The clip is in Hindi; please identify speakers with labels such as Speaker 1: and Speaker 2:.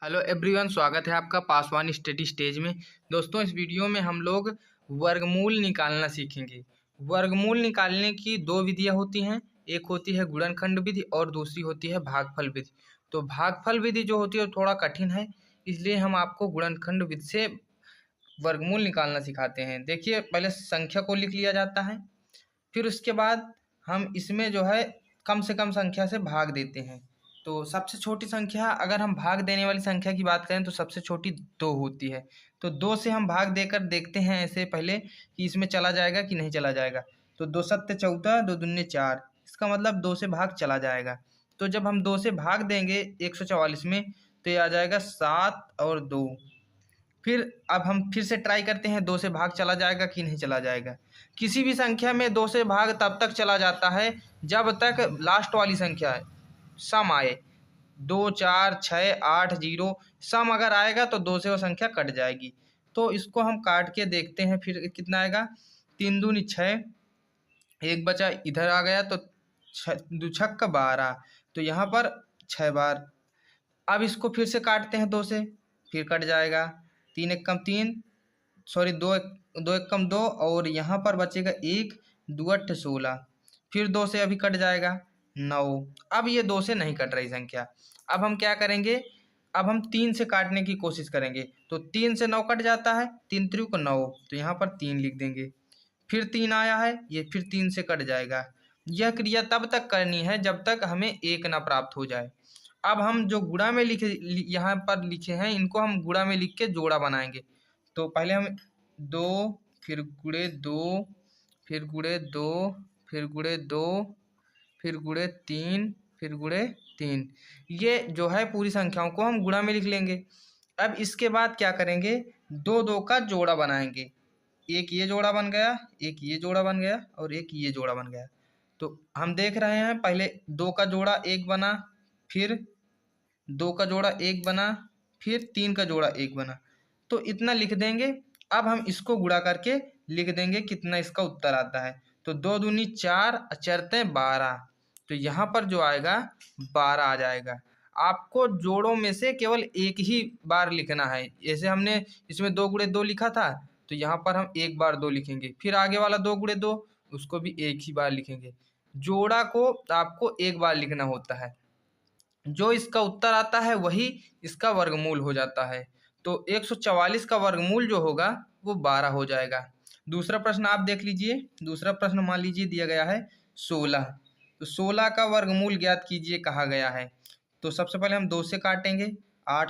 Speaker 1: हेलो एवरीवन, स्वागत है आपका पासवान स्टडी स्टेज में। दोस्तों, इस वीडियो में हम लोग वर्गमूल निकालना सीखेंगे। वर्गमूल निकालने की दो विधियां होती हैं, एक होती है गुणनखंड विधि और दूसरी होती है भागफल विधि। तो भागफल विधि जो होती है वो थोड़ा कठिन है, इसलिए हम आपको गुणनखंड विधि से वर्गमूल निकालना सिखाते हैं। देखिए, पहले संख्या को लिख लिया जाता है, फिर उसके बाद हम इसमें जो है कम से कम संख्या से भाग देते हैं। तो सबसे छोटी संख्या, अगर हम भाग देने वाली संख्या की बात करें तो सबसे छोटी 2 होती है। तो 2 से हम भाग देकर देखते हैं ऐसे पहले कि इसमें चला जाएगा कि नहीं चला जाएगा। तो 2 सत्ते 14, 2 दूने 4, इसका मतलब 2 से भाग चला जाएगा। तो जब हम 2 से भाग देंगे 144 में, तो ये आ जाएगा 7 और 2। फिर अब हम फिर से ट्राई करते हैं 2 से भाग चला जाएगा कि नहीं चला जाएगा। किसी भी संख्या में 2 से भाग तब तक चला जाता है जब तक लास्ट वाली संख्या है सम आए। 2 4 6 8 0 सम अगर आएगा तो 2 से वो संख्या कट जाएगी। तो इसको हम काट के देखते हैं, फिर कितना आएगा। 3 दूनी 6, एक बचा इधर आ गया तो 2 छक्का 12। तो यहाँ पर 6 बार। अब इसको फिर से काटते हैं 2 से, फिर कट जाएगा। 3 एक कम 3, सॉरी 2 एक कम 2, और यहाँ पर बचेगा 1, 2 अट्ठ 16। फिर 2 से अभी कट जाएगा 9। अब ये 2 से नहीं कट रही संख्या। अब हम क्या करेंगे, अब हम 3 से काटने की कोशिश करेंगे। तो 3 से 9 कट जाता है, 3 त्रिक 9, तो यहाँ पर 3 लिख देंगे। फिर 3 आया है, ये फिर 3 से कट जाएगा। यह क्रिया तब तक करनी है जब तक हमें 1 ना प्राप्त हो जाए। अब हम जो गुणा में यहाँ पर लिखे हैं, इनको हम गुणा में लिख के जोड़ा बनाएंगे। तो पहले हम 2, फिर गुणे 2, फिर गुणे 2, फिर गुणे 2, फिर गुणे 3, फिर गुणे 3। ये जो है पूरी संख्याओं को हम गुणा में लिख लेंगे। अब इसके बाद क्या करेंगे, 2 2 का जोड़ा बनाएंगे। एक ये जोड़ा बन गया, एक ये जोड़ा बन गया, और एक ये जोड़ा बन गया। तो हम देख रहे हैं, पहले 2 का जोड़ा 1 बना, फिर 2 का जोड़ा 1 बना, फिर 3 का जोड़ा 1 बना। तो इतना लिख देंगे। अब हम इसको गुणा करके लिख देंगे कितना इसका उत्तर आता है। तो 2 दूनी 4, चरते 12। तो यहाँ पर जो आएगा 12 आ जाएगा। आपको जोड़ों में से केवल एक ही बार लिखना है। जैसे हमने इसमें 2 गुणे 2 लिखा था, तो यहाँ पर हम एक बार 2 लिखेंगे। फिर आगे वाला 2 गुणे 2, उसको भी एक ही बार लिखेंगे। जोड़ा को आपको एक बार लिखना होता है। जो इसका उत्तर आता है वही इसका वर्गमूल हो जाता है। तो 144 का वर्गमूल जो होगा वो 12 हो जाएगा। दूसरा प्रश्न आप देख लीजिए। दूसरा प्रश्न मान लीजिए दिया गया है 16। तो 16 का वर्गमूल ज्ञात कीजिए कहा गया है। तो सबसे पहले हम 2 से काटेंगे। 8